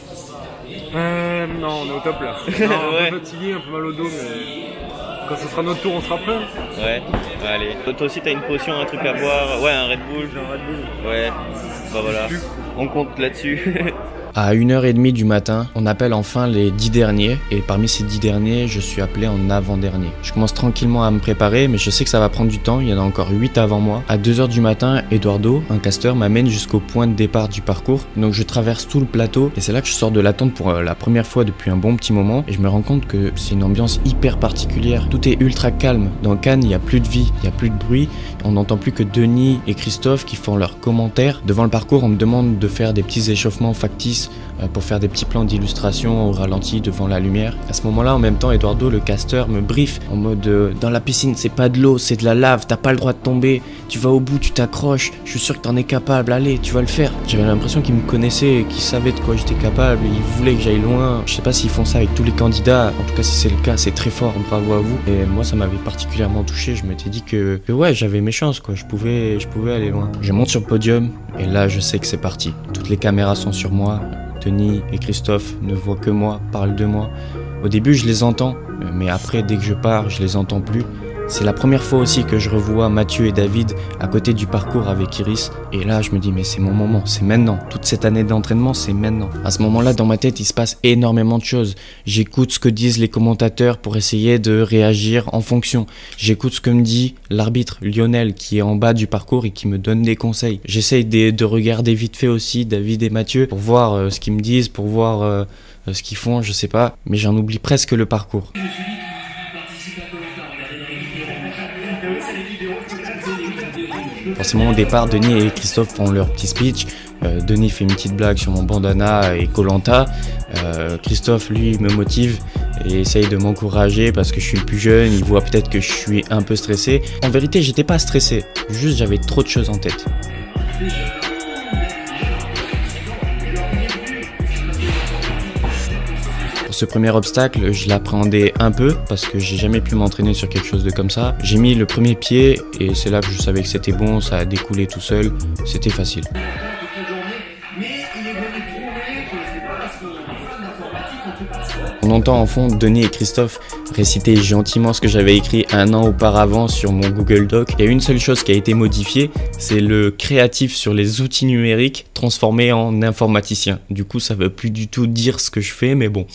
Non, on est au top là. Non, un peu fatigué, un peu mal au dos, mais quand ce sera notre tour, on sera prêt. Ouais, allez. Toi aussi, t'as une potion, un truc à boire? Ouais, un Red Bull. Un Red Bull. Ouais, bah voilà. On compte là-dessus. À 1h30 du matin, on appelle enfin les 10 derniers et parmi ces 10 derniers, je suis appelé en avant-dernier. Je commence tranquillement à me préparer mais je sais que ça va prendre du temps, il y en a encore 8 avant moi. À 2h du matin, Eduardo, un casteur, m'amène jusqu'au point de départ du parcours. Donc je traverse tout le plateau et c'est là que je sors de la tente pour la première fois depuis un bon petit moment et je me rends compte que c'est une ambiance hyper particulière. Tout est ultra calme. Dans Cannes, il n'y a plus de vie, il n'y a plus de bruit. On n'entend plus que Denis et Christophe qui font leurs commentaires. Devant le parcours, on me demande de faire des petits échauffements factices pour faire des petits plans d'illustration au ralenti devant la lumière. À ce moment-là, en même temps, Eduardo, le casteur, me briefe en mode dans la piscine, c'est pas de l'eau, c'est de la lave, t'as pas le droit de tomber, tu vas au bout, tu t'accroches, je suis sûr que t'en es capable, allez, tu vas le faire. J'avais l'impression qu'il me connaissait, qu'il savait de quoi j'étais capable, il voulait que j'aille loin. Je sais pas s'ils font ça avec tous les candidats, en tout cas si c'est le cas, c'est très fort, bravo à vous. Et moi, ça m'avait particulièrement touché, je m'étais dit que ouais, j'avais mes chances, quoi, je pouvais aller loin. Je monte sur le podium et là, je sais que c'est parti. Toutes les caméras sont sur moi. Denis et Christophe ne voient que moi, parlent de moi. Au début, je les entends, mais après, dès que je pars, je les entends plus. C'est la première fois aussi que je revois Mathieu et David à côté du parcours avec Iris. Et là, je me dis, mais c'est mon moment, c'est maintenant. Toute cette année d'entraînement, c'est maintenant. À ce moment-là, dans ma tête, il se passe énormément de choses. J'écoute ce que disent les commentateurs pour essayer de réagir en fonction. J'écoute ce que me dit l'arbitre, Lionel, qui est en bas du parcours et qui me donne des conseils. J'essaye de regarder vite fait aussi David et Mathieu pour voir ce qu'ils me disent, pour voir ce qu'ils font, je sais pas. Mais j'en oublie presque le parcours. Forcément au départ, Denis et Christophe font leur petit speech. Denis fait une petite blague sur mon bandana et Koh-Lanta. Christophe, lui, me motive et essaye de m'encourager parce que je suis le plus jeune. Il voit peut-être que je suis un peu stressé. En vérité, j'étais pas stressé. Juste, j'avais trop de choses en tête. Ce premier obstacle, je l'appréhendais un peu parce que j'ai jamais pu m'entraîner sur quelque chose de comme ça. J'ai mis le premier pied et c'est là que je savais que c'était bon, ça a découlé tout seul, c'était facile. On entend en fond Denis et Christophe réciter gentiment ce que j'avais écrit un an auparavant sur mon Google Doc. Il y a une seule chose qui a été modifiée, c'est le créatif sur les outils numériques transformé en informaticien. Du coup, ça veut plus du tout dire ce que je fais, mais bon.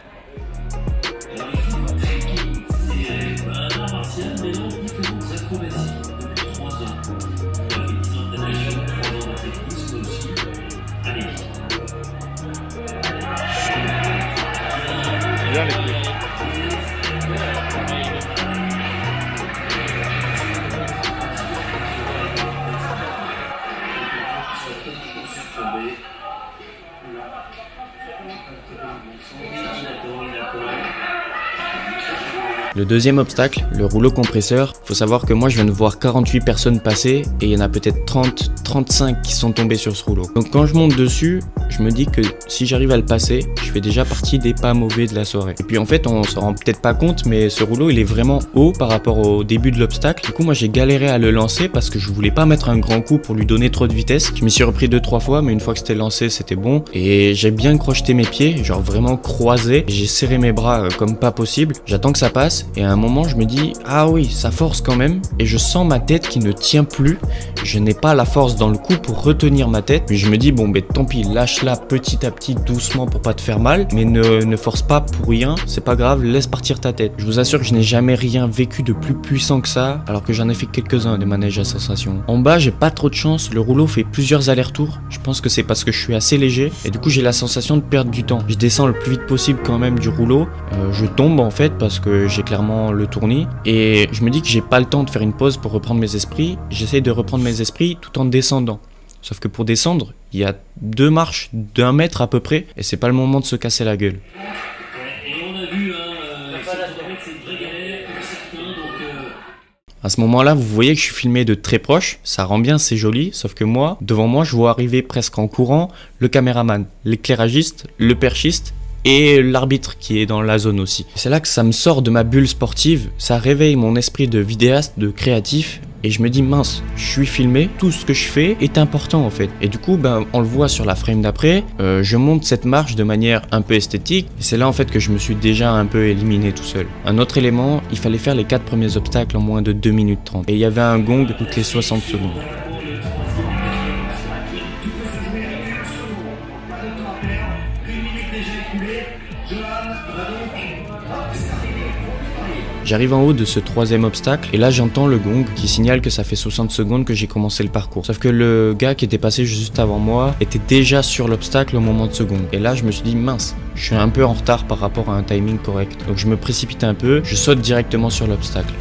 Le deuxième obstacle, le rouleau compresseur, faut savoir que moi je viens de voir 48 personnes passer et il y en a peut-être 30, 35 qui sont tombés sur ce rouleau. Donc quand je monte dessus, je me dis que si j'arrive à le passer, je fais déjà partie des pas mauvais de la soirée. Et puis en fait, on s'en rend peut-être pas compte, mais ce rouleau il est vraiment haut par rapport au début de l'obstacle. Du coup, moi j'ai galéré à le lancer parce que je voulais pas mettre un grand coup pour lui donner trop de vitesse. Je m'y suis repris 2-3 fois, mais une fois que c'était lancé, c'était bon. Et j'ai bien crocheté mes pieds, genre vraiment croisé. J'ai serré mes bras comme pas possible. J'attends que ça passe. Et à un moment, je me dis, ah oui, ça force quand même. Et je sens ma tête qui ne tient plus. Je n'ai pas la force dans le cou pour retenir ma tête. Mais je me dis, bon, ben tant pis, lâche-la petit à petit, doucement pour pas te faire mal. Mais ne force pas pour rien. C'est pas grave, laisse partir ta tête. Je vous assure que je n'ai jamais rien vécu de plus puissant que ça. Alors que j'en ai fait quelques-uns des manèges à sensation. En bas, j'ai pas trop de chance. Le rouleau fait plusieurs allers-retours. Je pense que c'est parce que je suis assez léger. Et du coup, j'ai la sensation de perdre du temps. Je descends le plus vite possible quand même du rouleau. Je tombe. tombe en fait parce que j'ai clairement le tournis et je me dis que j'ai pas le temps de faire une pause pour reprendre mes esprits. J'essaye de reprendre mes esprits tout en descendant. Sauf que pour descendre, il y a 2 marches d'1 mètre à peu près et c'est pas le moment de se casser la gueule. À ce moment-là, vous voyez que je suis filmé de très proche, ça rend bien, c'est joli, sauf que moi, devant moi, je vois arriver presque en courant le caméraman, l'éclairagiste, le perchiste et l'arbitre qui est dans la zone aussi. C'est là que ça me sort de ma bulle sportive, ça réveille mon esprit de vidéaste, de créatif, et je me dis mince, je suis filmé, tout ce que je fais est important en fait. Et du coup, on le voit sur la frame d'après, je monte cette marche de manière un peu esthétique, et c'est là en fait que je me suis déjà un peu éliminé tout seul. Un autre élément, il fallait faire les 4 premiers obstacles en moins de 2 minutes 30, et il y avait un gong toutes les 60 secondes. J'arrive en haut de ce 3e obstacle et là j'entends le gong qui signale que ça fait 60 secondes que j'ai commencé le parcours. Sauf que le gars qui était passé juste avant moi était déjà sur l'obstacle au moment de ce gong. Et là je me suis dit mince, je suis un peu en retard par rapport à un timing correct. Donc je me précipite un peu, je saute directement sur l'obstacle.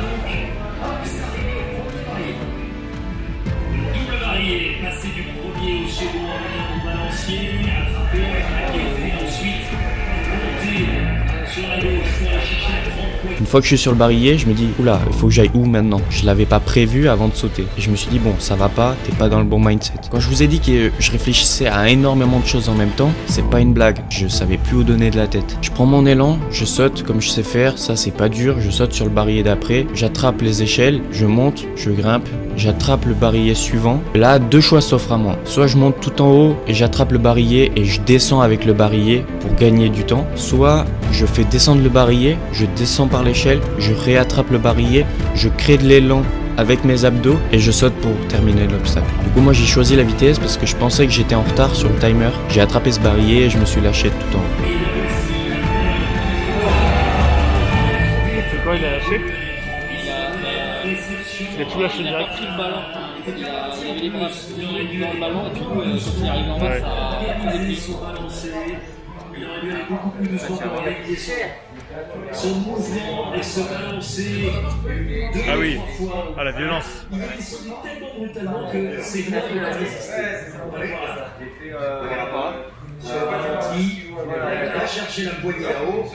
Une fois que je suis sur le barillet, je me dis oula, il faut que j'aille où maintenant? Je l'avais pas prévu avant de sauter. Et je me suis dit bon, ça va pas, t'es pas dans le bon mindset. Quand je vous ai dit que je réfléchissais à énormément de choses en même temps, c'est pas une blague. Je savais plus où donner de la tête. Je prends mon élan, je saute comme je sais faire, ça c'est pas dur, je saute sur le barillet d'après, j'attrape les échelles, je monte, je grimpe, j'attrape le barillet suivant. Là, 2 choix s'offrent à moi. Soit je monte tout en haut et j'attrape le barillet et je descends avec le barillet pour gagner du temps. Soit je fais descendre le barillet, je descends par l'échelle, je réattrape le barillet, je crée de l'élan avec mes abdos et je saute pour terminer l'obstacle. Du coup moi j'ai choisi la vitesse parce que je pensais que j'étais en retard sur le timer. J'ai attrapé ce barillet et je me suis lâché tout en haut. C'est quoi, il a lâché? Il a tout lâché direct. Il a pris le ballon. Il avait les bras dans le ballon et puis quand il est arrivé en bas, ça a pris. Il aurait dû aller beaucoup plus doucement avec des sons. Son mouvement et se balancer ah oui, à la violence. Il est descendu tellement brutalement que c'est clair qu'il a résisté. Il a cherché la poignée là-haut,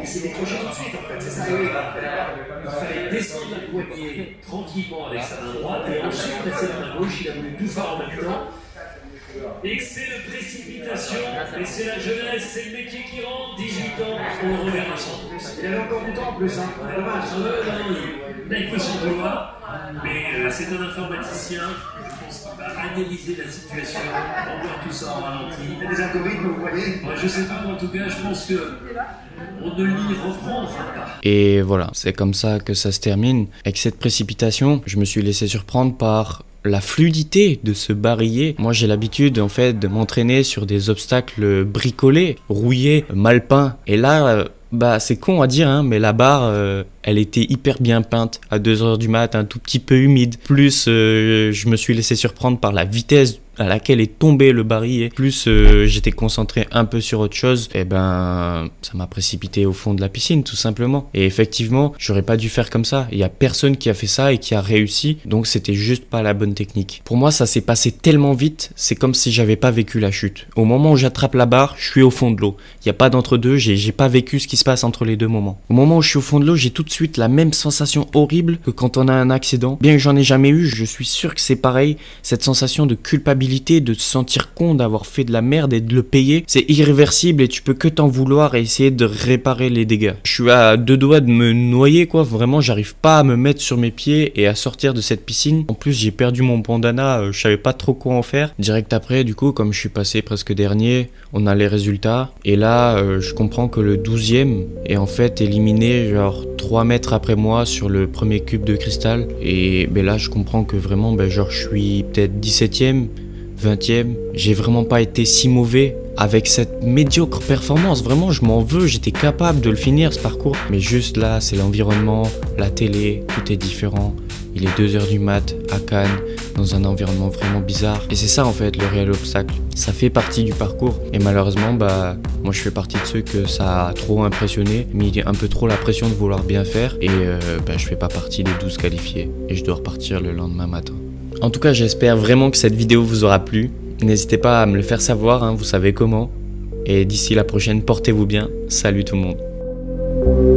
il s'est décroché tout de suite en fait, c'est ça. Il fallait descendre la poignée tranquillement avec sa main droite et ensuite passer la main gauche, il a voulu tout faire en même temps. Excès de précipitation, et c'est la jeunesse, c'est le métier qui rentre, 18 ans, on reverra sans plus. Il avait encore du temps en plus, hein. Là, il peut s'en vouloir, mais c'est un informaticien, je pense qu'il va analyser la situation, on voit tout ça en ralenti. Il y a des algorithmes, vous voyez? Je sais pas, mais en tout cas, je pense que on ne l'y reprend enfin pas. Et voilà, c'est comme ça que ça se termine. Avec cette précipitation, je me suis laissé surprendre par la fluidité de ce barillet. Moi j'ai l'habitude en fait de m'entraîner sur des obstacles bricolés, rouillés, mal peints. Et là, c'est con à dire, hein, mais la barre, elle était hyper bien peinte à 2 h du mat, un tout petit peu humide. Plus je me suis laissé surprendre par la vitesse à laquelle est tombé le barillet. Plus j'étais concentré un peu sur autre chose. Et ça m'a précipité au fond de la piscine tout simplement. Et effectivement, j'aurais pas dû faire comme ça. Il y a personne qui a fait ça et qui a réussi. Donc c'était juste pas la bonne technique. Pour moi, ça s'est passé tellement vite. C'est comme si j'avais pas vécu la chute. Au moment où j'attrape la barre, je suis au fond de l'eau. Il y a pas d'entre-deux. J'ai pas vécu ce qui se passe entre les deux moments. Au moment où je suis au fond de l'eau, j'ai tout de suite la même sensation horrible que quand on a un accident. Bien que j'en ai jamais eu, je suis sûr que c'est pareil. Cette sensation de culpabilité, de se sentir con d'avoir fait de la merde et de le payer, c'est irréversible et tu peux que t'en vouloir et essayer de réparer les dégâts. Je suis à 2 doigts de me noyer quoi, vraiment j'arrive pas à me mettre sur mes pieds et à sortir de cette piscine. En plus j'ai perdu mon bandana, je savais pas trop quoi en faire. Direct après du coup, comme je suis passé presque dernier, on a les résultats et là je comprends que le 12e est en fait éliminé genre 3 mètres après moi sur le premier cube de cristal et là je comprends que vraiment genre je suis peut-être 17e, 20e, j'ai vraiment pas été si mauvais avec cette médiocre performance. Vraiment, je m'en veux, j'étais capable de le finir ce parcours. Mais juste là, c'est l'environnement, la télé, tout est différent. Il est 2 h du mat à Cannes, dans un environnement vraiment bizarre. Et c'est ça en fait le réel obstacle. Ça fait partie du parcours. Et malheureusement, bah, moi je fais partie de ceux que ça a trop impressionné, mis un peu trop la pression de vouloir bien faire. Et bah, je fais pas partie des 12 qualifiés. Et je dois repartir le lendemain matin. En tout cas, j'espère vraiment que cette vidéo vous aura plu. N'hésitez pas à me le faire savoir, hein, vous savez comment. Et d'ici la prochaine, portez-vous bien. Salut tout le monde.